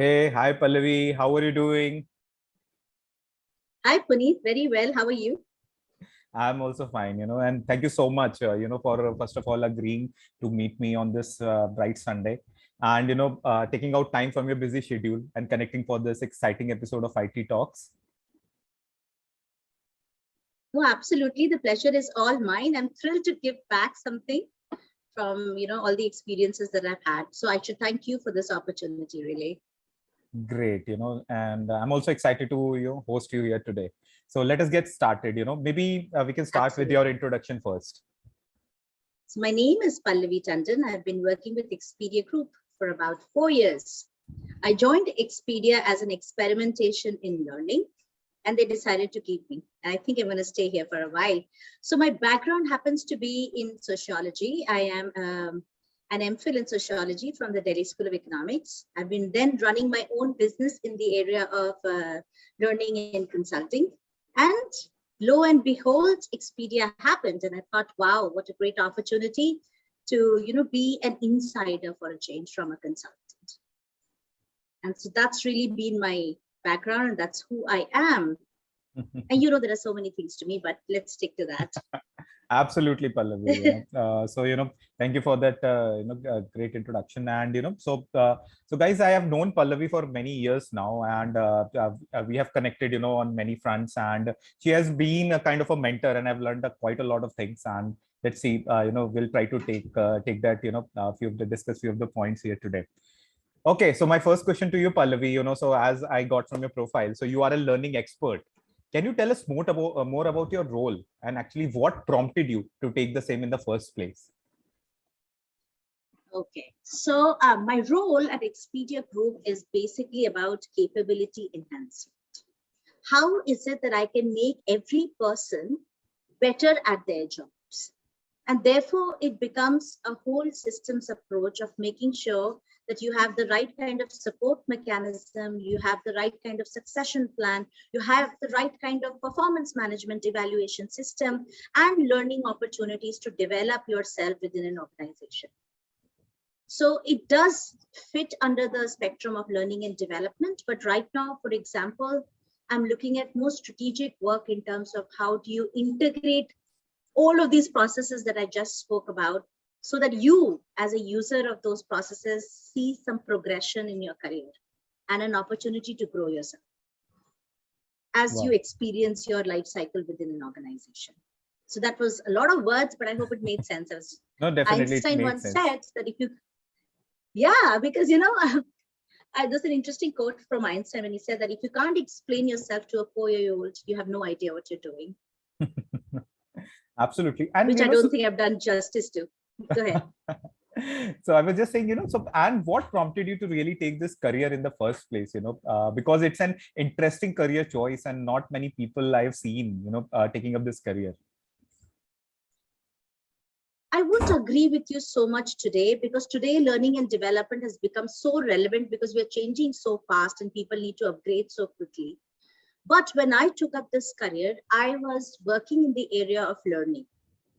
Hey, hi Pallavi, how are you doing? Hi, Puneet. Very well. How are you? I'm also fine, and thank you so much, for first of all agreeing to meet me on this bright Sunday and, taking out time from your busy schedule and connecting for this exciting episode of IT Talks. No, absolutely. The pleasure is all mine. I'm thrilled to give back something from, all the experiences that I've had. So I should thank you for this opportunity, really. Great, and I'm also excited to, host you here today. So let us get started, maybe we can start with your Absolutely. introduction first. So my name is Pallavi Tandon. I've been working with Expedia Group for about 4 years. I joined Expedia as an experimentation in learning, and they decided to keep me. And I think I'm going to stay here for a while. So my background happens to be in sociology. I am an MPhil in sociology from the Delhi School of Economics. I've been then running my own business in the area of learning and consulting. And lo and behold, Expedia happened. And I thought, wow, what a great opportunity to be an insider for a change from a consultant. And so that's really been my background, and that's who I am. And there are so many things to me, but let's stick to that. Absolutely, Pallavi. So thank you for that great introduction. And so guys, I have known Pallavi for many years now, and we have connected on many fronts. And she has been a kind of a mentor, and I've learned quite a lot of things. And let's see, we'll try to take that discuss few of the points here today. Okay, so my first question to you, Pallavi, so as I got from your profile, so you are a learning expert. Can you tell us more about your role and actually what prompted you to take the same in the first place? Okay, so my role at Expedia Group is basically about capability enhancement. How is it that I can make every person better at their jobs? And therefore, it becomes a whole systems approach of making sure that you have the right kind of support mechanism, you have the right kind of succession plan, you have the right kind of performance management evaluation system, and learning opportunities to develop yourself within an organization. So it does fit under the spectrum of learning and development. But right now, for example, I'm looking at more strategic work in terms of how do you integrate all of these processes that I just spoke about, so that you, as a user of those processes, see some progression in your career and an opportunity to grow yourself as you experience your life cycle within an organization. So that was a lot of words, but I hope it made sense. As No, definitely Einstein once said that if you, because there's an interesting quote from Einstein when he said that if you can't explain yourself to a 4-year-old, you have no idea what you're doing. Absolutely. And which I don't think I've done justice to. Go ahead. So I was just saying, and what prompted you to really take this career in the first place, because it's an interesting career choice and not many people I've seen, taking up this career. I wouldn't agree with you so much today, because today learning and development has become so relevant because we're changing so fast and people need to upgrade so quickly. But when I took up this career, I was working in the area of learning.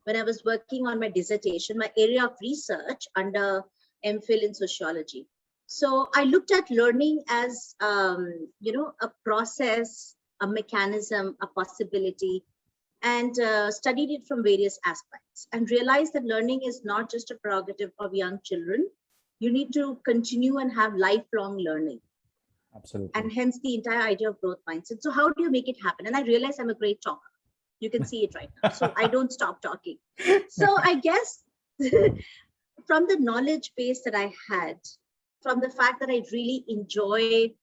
When I was working on my dissertation, my area of research under MPhil in sociology. So I looked at learning as, a process, a mechanism, a possibility, and studied it from various aspects and realized that learning is not just a prerogative of young children. You need to continue and have lifelong learning. Absolutely. And hence the entire idea of growth mindset. So how do you make it happen? And I realize I'm a great talker. You can see it right now. So I don't stop talking. So I guess from the knowledge base that I had, from the fact that I really enjoy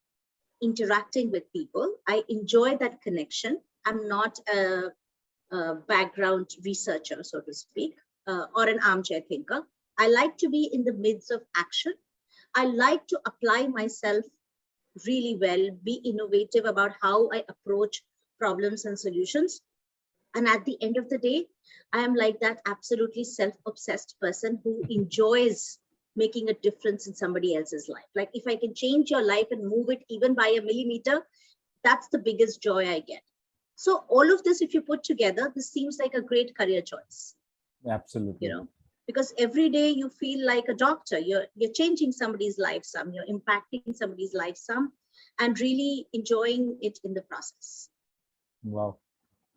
interacting with people, I enjoy that connection. I'm not a background researcher, so to speak, or an armchair thinker. I like to be in the midst of action. I like to apply myself really well, be innovative about how I approach problems and solutions. And at the end of the day, I am like that absolutely self-obsessed person who enjoys making a difference in somebody else's life. Like if I can change your life and move it even by a millimeter, that's the biggest joy I get. So all of this, if you put together, this seems like a great career choice. Absolutely. because every day you feel like a doctor. You're changing somebody's life some, you're impacting somebody's life some, and really enjoying it in the process. Wow,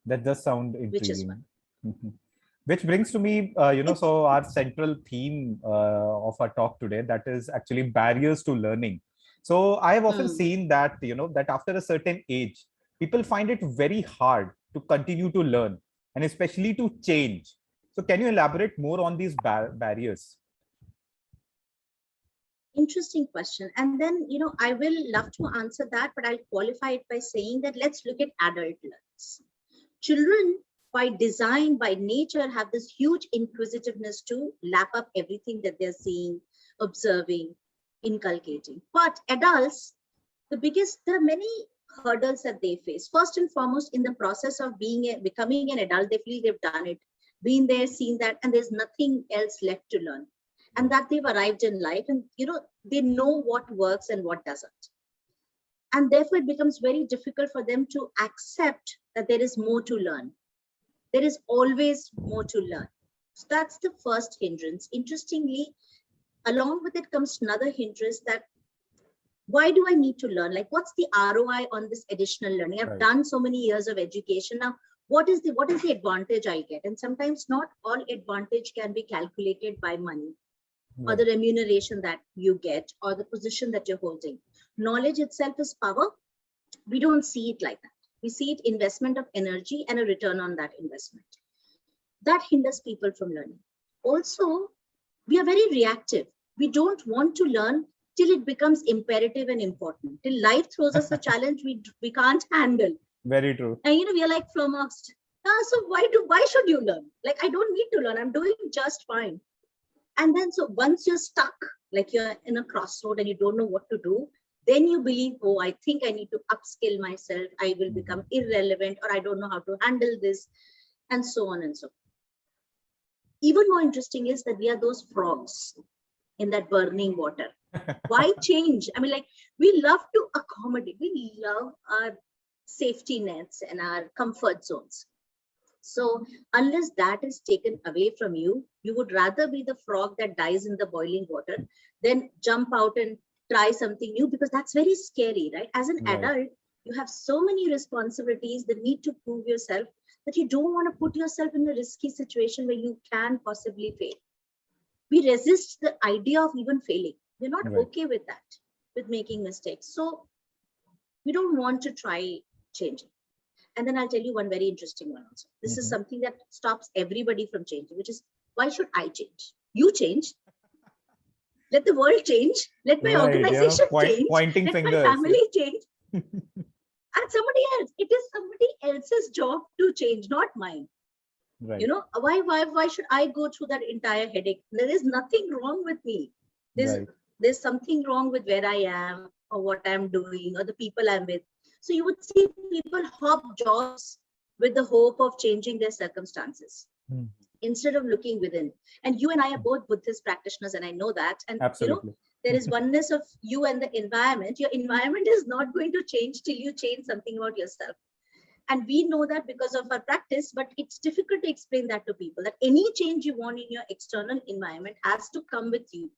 that does sound Which is one. intriguing. Which brings to me, so our central theme of our talk today, that is actually barriers to learning. So I have often seen that, that after a certain age, people find it very hard to continue to learn and especially to change. So can you elaborate more on these barriers? Interesting question. And then, I will love to answer that, but I'll qualify it by saying that let's look at adult learners. Children, by design, by nature, have this huge inquisitiveness to lap up everything that they're seeing, observing, inculcating. But adults, there are many hurdles that they face. First and foremost, in the process of becoming an adult, they feel they've done it, been there, seen that, and there's nothing else left to learn. And that they've arrived in life, and they know what works and what doesn't. And therefore, it becomes very difficult for them to accept that there is more to learn. There is always more to learn. So that's the first hindrance. Interestingly, along with it comes another hindrance, that why do I need to learn? Like, what's the ROI on this additional learning? I've done so many years of education. Now, what is the advantage I get? And sometimes not all advantage can be calculated by money, or the remuneration that you get, or the position that you're holding. Knowledge itself is power. We don't see it like that. We see it investment of energy and a return on that investment. That hinders people from learning. Also, we are very reactive. We don't want to learn till it becomes imperative and important. Till life throws us a challenge we can't handle. Very true. And we are like flummoxed. So why should you learn? Like, I don't need to learn. I'm doing just fine. And then, so once you're stuck, like you're in a crossroad and you don't know what to do, then you believe, oh, I think I need to upskill myself. I will become irrelevant, or I don't know how to handle this, and so on and so on. Even more interesting is that we are those frogs in that burning water. Why change? I mean, like, we love to accommodate. We love our safety nets and our comfort zones. So unless that is taken away from you, you would rather be the frog that dies in the boiling water than jump out and try something new, because that's very scary, right? As an adult, you have so many responsibilities, the need to prove yourself, that you don't want to put yourself in a risky situation where you can possibly fail. We resist the idea of even failing. We're not okay with that, with making mistakes. So we don't want to try changing. And then I'll tell you one very interesting one also. This is something that stops everybody from changing, which is, why should I change? You change. Let the world change. Let my organization change. Pointing let fingers. my family change. And somebody else. It is somebody else's job to change, not mine. Right. Why should I go through that entire headache? There is nothing wrong with me. There's something wrong with where I am, or what I'm doing, or the people I'm with. So you would see people hop jobs with the hope of changing their circumstances instead of looking within. And you and I are both Buddhist practitioners, and I know that. And absolutely, there is oneness of you and the environment. Your environment is not going to change till you change something about yourself. And we know that because of our practice, but it's difficult to explain that to people, that any change you want in your external environment has to come with you.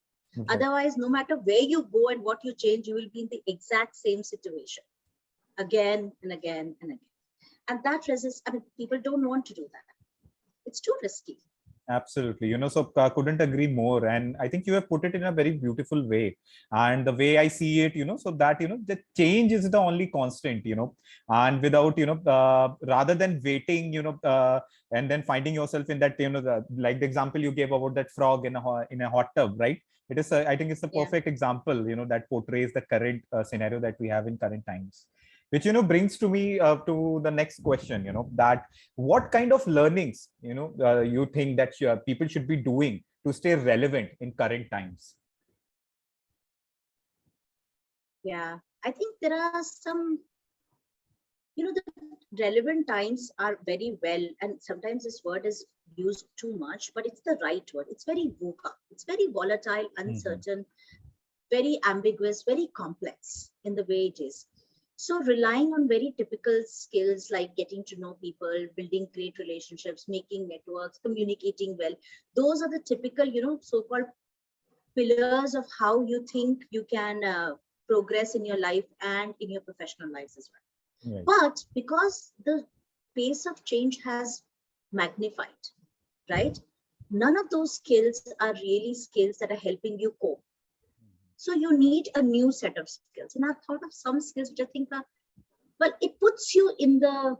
Otherwise, no matter where you go and what you change, you will be in the exact same situation again and again and again. And that resists. I mean, people don't want to do that. It's too risky. Absolutely. So couldn't agree more. And I think you have put it in a very beautiful way. And the way I see it, so that, the change is the only constant, and without, rather than waiting, and then finding yourself in that, like the example you gave about that frog in a hot tub, right? It is, I think it's the perfect example, that portrays the current scenario that we have in current times. Which brings to me to the next question, that what kind of learnings you think that people should be doing to stay relevant in current times? Yeah, I think there are some, the relevant times are very well, and sometimes this word is used too much, but it's the right word. It's very VUCA. It's very volatile, uncertain, very ambiguous, very complex in the way it is. So relying on very typical skills like getting to know people, building great relationships, making networks, communicating well, those are the typical, so-called pillars of how you think you can progress in your life and in your professional lives as well. Right. But because the pace of change has magnified, right? None of those skills are really skills that are helping you cope. So you need a new set of skills. And I've thought of some skills which I think are, well, it puts you in the,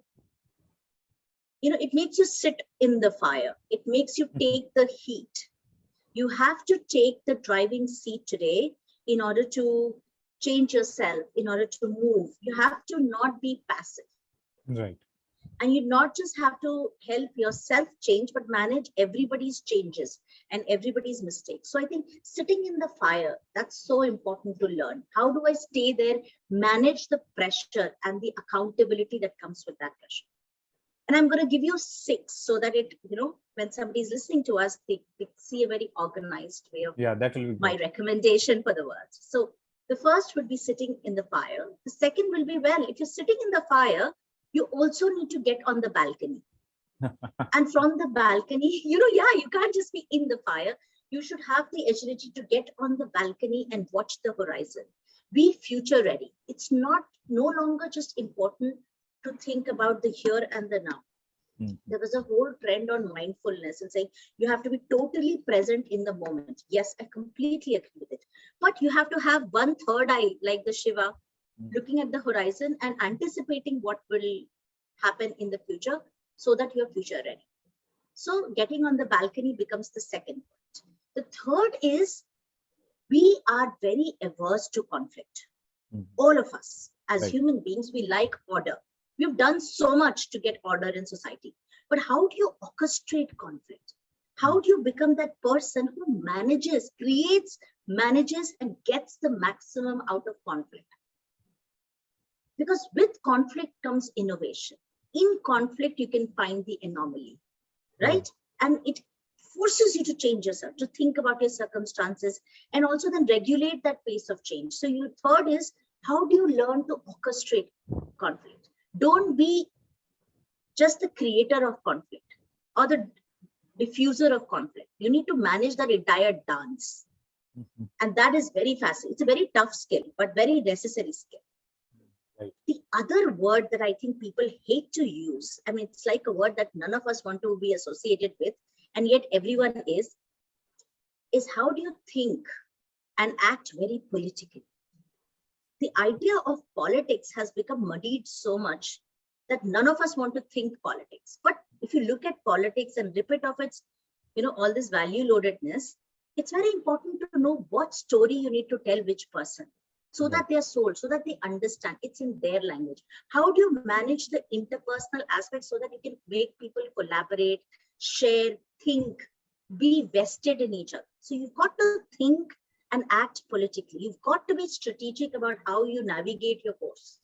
it makes you sit in the fire. It makes you take the heat. You have to take the driving seat today in order to change yourself, in order to move. You have to not be passive. Right. And you not just have to help yourself change, but manage everybody's changes and everybody's mistakes. So I think sitting in the fire, that's so important to learn. How do I stay there, manage the pressure and the accountability that comes with that pressure? And I'm going to give you 6 so that it, when somebody's listening to us, they see a very organized way of that will be my recommendation for the words. So the first would be sitting in the fire. The second will be, well, if you're sitting in the fire, you also need to get on the balcony. And from the balcony, you can't just be in the fire. You should have the agility to get on the balcony and watch the horizon. Be future ready. It's no longer just important to think about the here and the now. There was a whole trend on mindfulness and saying you have to be totally present in the moment. Yes, I completely agree with it. But you have to have one third eye, like the Shiva, looking at the horizon and anticipating what will happen in the future so that you're future ready. So getting on the balcony becomes the second point. The third is we are very averse to conflict. All of us as human beings, we like order. We've done so much to get order in society. But how do you orchestrate conflict? How do you become that person who creates, manages, and gets the maximum out of conflict? Because with conflict comes innovation. In conflict, you can find the anomaly, right? And it forces you to change yourself, to think about your circumstances, and also then regulate that pace of change. So your third is, how do you learn to orchestrate conflict? Don't be just the creator of conflict or the diffuser of conflict. You need to manage that entire dance. And that is very fascinating. It's a very tough skill, but very necessary skill. The other word that I think people hate to use, I mean, it's like a word that none of us want to be associated with, and yet everyone is how do you think and act very politically? The idea of politics has become muddied so much that none of us want to think politics. But if you look at politics and rip it of its, all this value loadedness, it's very important to know what story you need to tell which person so that they are sold, so that they understand it's in their language. How do you manage the interpersonal aspects so that you can make people collaborate, share, think, be vested in each other? So you've got to think and act politically. You've got to be strategic about how you navigate your course,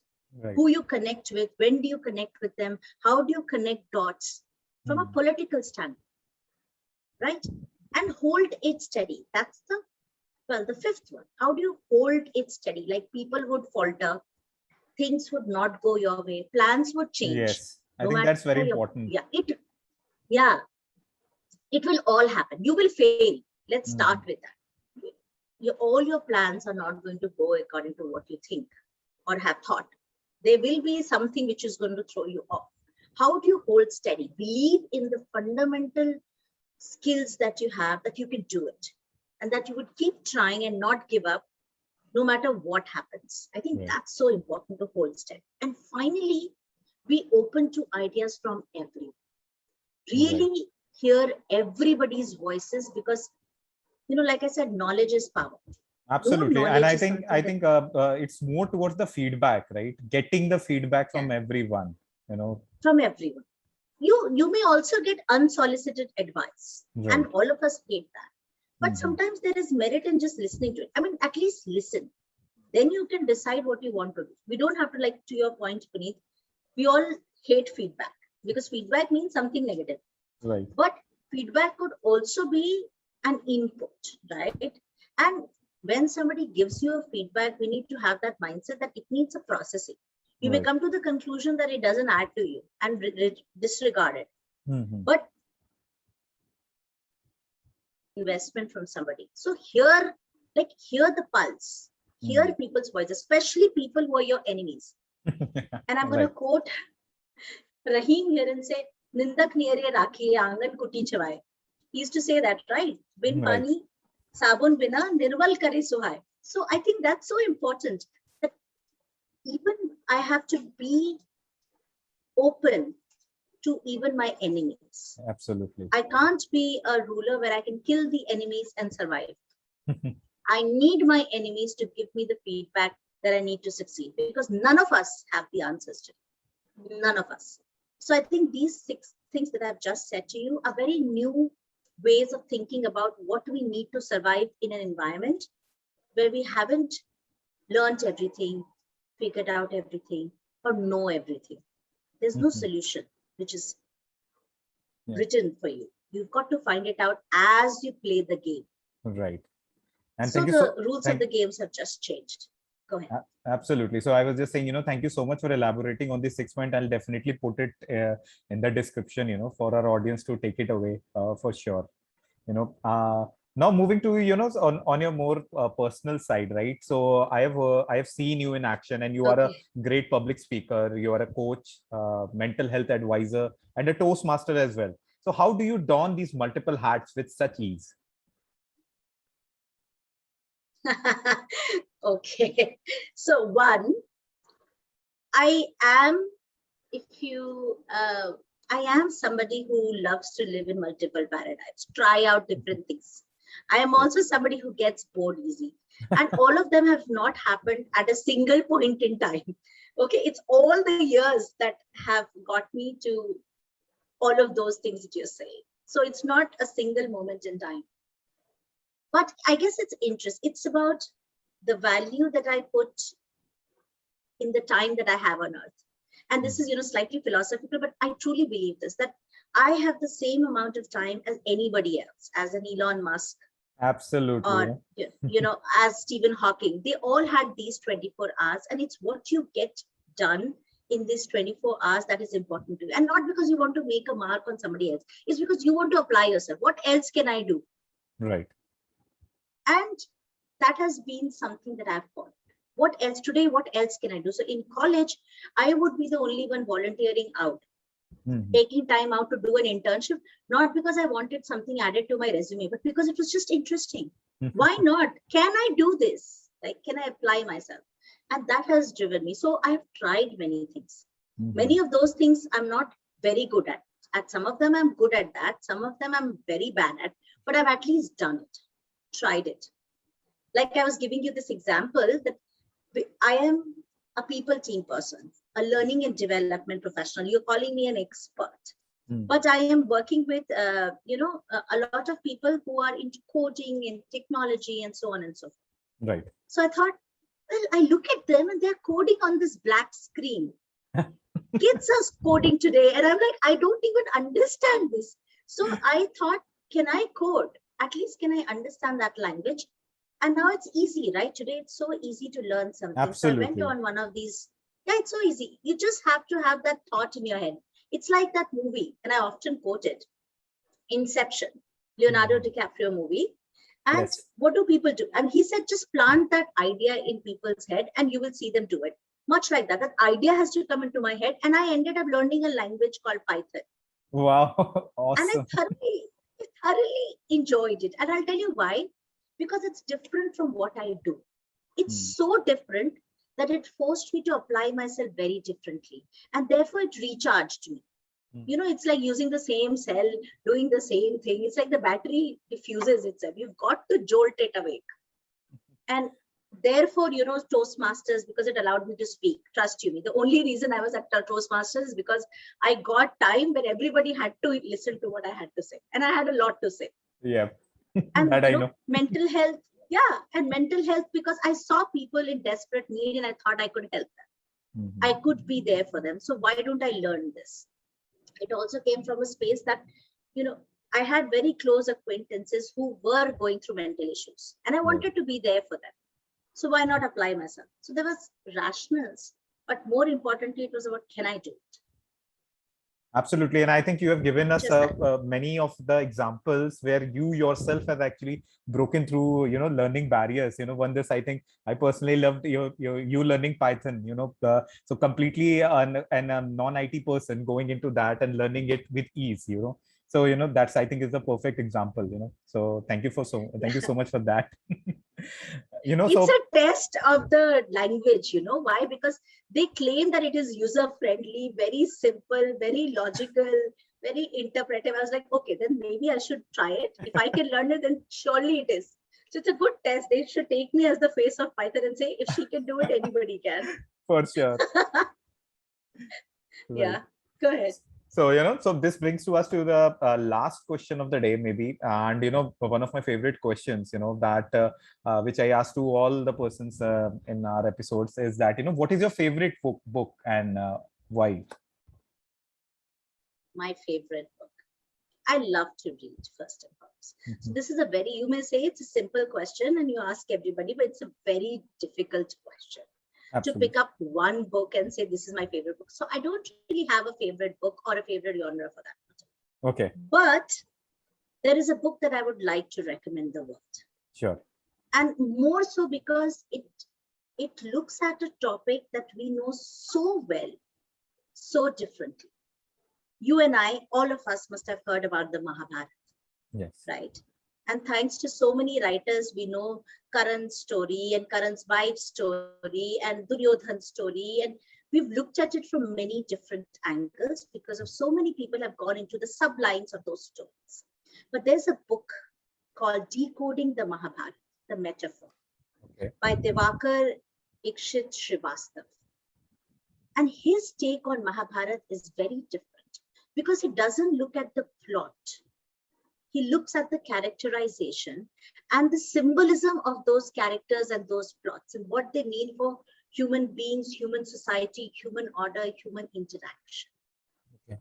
who you connect with, when do you connect with them, how do you connect dots from a political standpoint, right? And hold it steady. That's the fifth one. How do you hold it steady? Like people would falter, things would not go your way, plans would change. Yes, I think that's very important. It will all happen. You will fail. Let's start with that. All your plans are not going to go according to what you think or have thought. There will be something which is going to throw you off. How do you hold steady? Believe in the fundamental skills that you have, that you can do it, and that you would keep trying and not give up no matter what happens. I think that's so important to hold steady. And finally, be open to ideas from everyone. Really hear everybody's voices, because like I said, knowledge is power. Absolutely. And I think it's more towards the feedback, right? Getting the feedback from everyone, From everyone. You may also get unsolicited advice, and all of us hate that. But sometimes there is merit in just listening to it. I mean, at least listen. Then you can decide what you want to do. We don't have to, like to your point, Puneet, we all hate feedback because feedback means something negative. Right. But feedback could also be an input, right? And when somebody gives you a feedback, we need to have that mindset that it needs a processing. You may come to the conclusion that it doesn't add to you and disregard it. But investment from somebody. So hear the pulse, hear people's voice, especially people who are your enemies. And I'm going to quote Rahim here and say, Nindak niyare rakhiye aangan kuti chawai. He used to say that, right? Bin pani, sabun bina, nirval kare suhai. So I think that's so important that even I have to be open to even my enemies. Absolutely. I can't be a ruler where I can kill the enemies and survive. I need my enemies to give me the feedback that I need to succeed, because none of us have the answers to it. None of us. So I think these 6 things that I've just said to you are very new ways of thinking about what we need to survive in an environment where we haven't learned everything, figured out everything, or know everything. There's no solution which is written for you. You've got to find it out as you play the game. Right. And so the rules of the games have just changed. Go ahead. Absolutely. So I was just saying, thank you so much for elaborating on the 6 point. I'll definitely put it in the description, for our audience to take it away for sure. Now moving to, on your more personal side, right? So I have seen you in action, and you are a great public speaker. You are a coach, mental health advisor, and a Toastmaster as well. So how do you don these multiple hats with such ease? Okay. So one, I am somebody who loves to live in multiple paradigms, try out different things. I am also somebody who gets bored easy. And all of them have not happened at a single point in time. Okay, it's all the years that have got me to all of those things that you're saying. So it's not a single moment in time. But I guess it's interest. It's about the value that I put in the time that I have on earth. And this is, slightly philosophical, but I truly believe this, that I have the same amount of time as anybody else, as an Elon Musk. Absolutely. Or, as Stephen Hawking. They all had these 24 hours, and it's what you get done in these 24 hours that is important to you. And not because you want to make a mark on somebody else. It's because you want to apply yourself. What else can I do? Right. And that has been something that I've followed. What else today? What else can I do? So in college, I would be the only one volunteering out, taking time out to do an internship, not because I wanted something added to my resume, but because it was just interesting. Why not? Can I do this? Can I apply myself? And that has driven me. So I've tried many things. Many of those things I'm not very good at. At some of them, I'm good at that. Some of them I'm very bad at, but I've at least done it, tried it. Like I was giving you this example that I am a people team person, a learning and development professional. You're calling me an expert, but I am working with, a lot of people who are into coding and technology and so on and so forth. Right. So I thought, well, I look at them and they're coding on this black screen. Kids are coding today. And I'm like, I don't even understand this. So I thought, can I code? At least can I understand that language? And now it's easy, right? Today, it's so easy to learn something. Absolutely. So I went on one of these. Yeah, it's so easy. You just have to have that thought in your head. It's like that movie, and I often quote it, Inception, Leonardo DiCaprio movie. And what do people do? And he said, just plant that idea in people's head and you will see them do it. Much like that. That idea has to come into my head. And I ended up learning a language called Python. Wow. Awesome. And I thoroughly enjoyed it. And I'll tell you why. Because it's different from what I do. It's so different that it forced me to apply myself very differently. And therefore it recharged me. It's like using the same cell, doing the same thing. It's like the battery diffuses itself. You've got to jolt it awake. And therefore, Toastmasters, because it allowed me to speak. Trust you me. The only reason I was at Toastmasters is because I got time when everybody had to listen to what I had to say. And I had a lot to say. Yeah. And that I know. Mental health. Yeah. And mental health, because I saw people in desperate need and I thought I could help them. I could be there for them. So why don't I learn this? It also came from a space that, I had very close acquaintances who were going through mental issues and I wanted to be there for them. So why not apply myself? So there was rationals but more importantly, it was about, can I do it? Absolutely. And I think you have given us Just that. many of the examples where you yourself have actually broken through, learning barriers. One this, I think I personally loved you learning Python, so completely a non-IT person going into that and learning it with ease. So, that's, I think, is the perfect example. So thank you so much for that. It's a test of the language, why? Because they claim that it is user friendly, very simple, very logical, very interpretive. I was like, okay, then maybe I should try it. If I can learn it, then surely it is. So it's a good test. They should take me as the face of Python and say, if she can do it, anybody can. For sure. Yeah, Right. go ahead. So, so this brings to us to the last question of the day, maybe. And, one of my favorite questions, that which I ask to all the persons in our episodes is that, what is your favorite book and why? My favorite book. I love to read, first and foremost. So this is you may say it's a simple question and you ask everybody, but it's a very difficult question. Absolutely. To pick up one book and say, this is my favorite book. So I don't really have a favorite book or a favorite genre for that matter. Okay. But there is a book that I would like to recommend the world. Sure. And more so because it looks at a topic that we know so well, so differently. You and I, all of us must have heard about the Mahabharata. Yes. Right. And thanks to so many writers, we know Karan's story and Karan's wife's story and Duryodhan's story. And we've looked at it from many different angles because of so many people have gone into the sublines of those stories. But there's a book called Decoding the Mahabharata, the Metaphor, okay, by Divakar Ikshit Srivastav. And his take on Mahabharata is very different because he doesn't look at the plot. He looks at the characterization and the symbolism of those characters and those plots and what they mean for human beings, human society, human order, human interaction. Okay.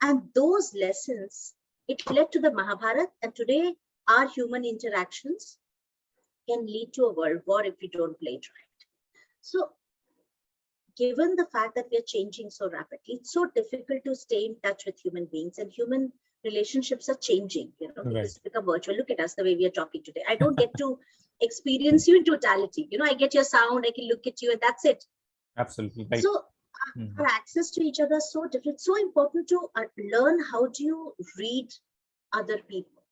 And those lessons, it led to the Mahabharata, and today our human interactions can lead to a world war if we don't play it right. So given the fact that we are changing so rapidly, it's so difficult to stay in touch with human beings, and human relationships are changing, because it's become virtual. Look at us, the way we are talking today. I don't get to experience you in totality. I get your sound, I can look at you, and that's it. Absolutely. Right. So our access to each other is so different. It's so important to learn how do you read other people,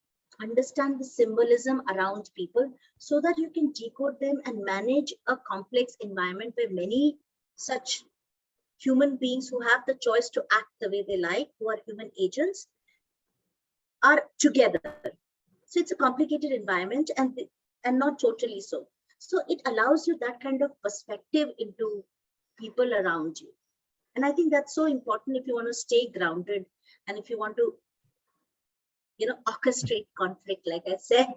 understand the symbolism around people so that you can decode them and manage a complex environment where many such human beings who have the choice to act the way they like, who are human agents, are together. So it's a complicated environment and not totally so. So it allows you that kind of perspective into people around you. And I think that's so important if you want to stay grounded and if you want to, orchestrate conflict, like I said,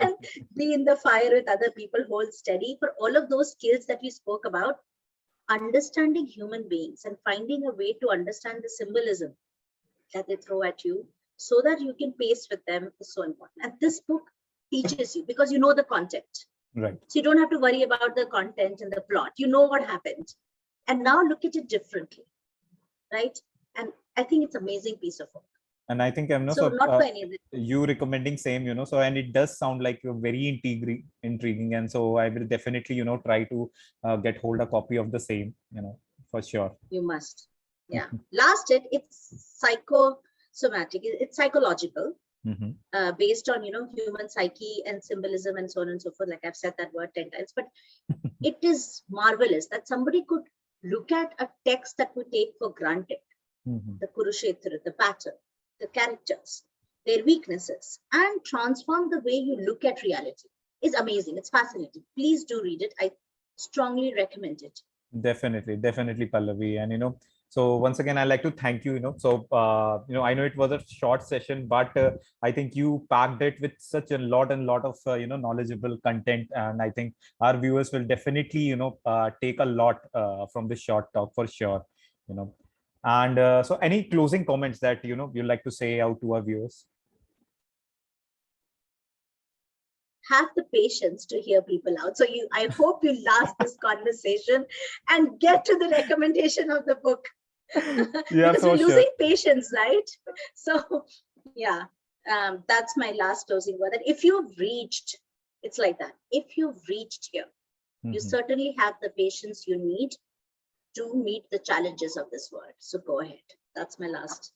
and be in the fire with other people, hold steady. For all of those skills that we spoke about, understanding human beings and finding a way to understand the symbolism that they throw at you so that you can pace with them is so important. And this book teaches you because you know the content. Right. So you don't have to worry about the content and the plot. You know what happened. And now look at it differently. Right. And I think it's an amazing piece of work. And I think I'm so not for any of it. You recommending same, so, and it does sound like you're very intriguing. And so I will definitely, try to get hold a copy of the same, for sure. You must. Yeah. It's psychosomatic. It's psychological, based on, human psyche and symbolism and so on and so forth. Like I've said that word 10 times, but it is marvelous that somebody could look at a text that we take for granted, the Kurukshetra, the pattern, the characters, their weaknesses, and transform the way you look at reality. Is amazing. It's fascinating. Please do read it. I strongly recommend it. Definitely, Pallavi. And so once again, I'd like to thank you. So I know it was a short session, but I think you packed it with such a lot of knowledgeable content, and I think our viewers will definitely take a lot from this short talk for sure. And so any closing comments that you'd like to say out to our viewers? have the patience to hear people out. So I hope you last this conversation and get to the recommendation of the book. Yeah, Because for we're sure. losing patience, right? So yeah, that's my last closing word. That if you've reached, it's like that. If you've reached here, you certainly have the patience you need to meet the challenges of this world. So go ahead. That's my last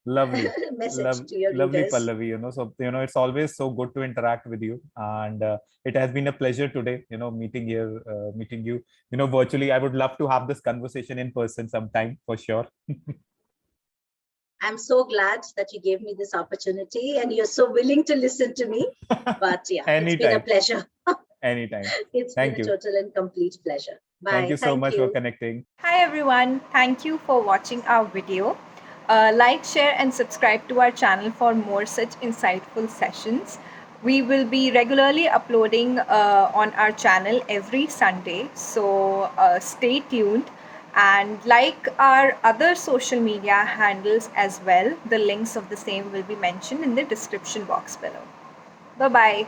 Lovely. message to your Lovely, readers. Pallavi. So it's always so good to interact with you, and it has been a pleasure today. Meeting here, meeting you. Virtually. I would love to have this conversation in person sometime for sure. I'm so glad that you gave me this opportunity and you're so willing to listen to me. But yeah, it's been a pleasure. Anytime. It's Thank been a you. total and complete pleasure. Thank Bye. you so much for connecting. Hi everyone, thank you for watching our video. Like, share and subscribe to our channel for more such insightful sessions. We will be regularly uploading on our channel every Sunday, so stay tuned and like our other social media handles as well. The links of the same will be mentioned in the description box below. Bye bye.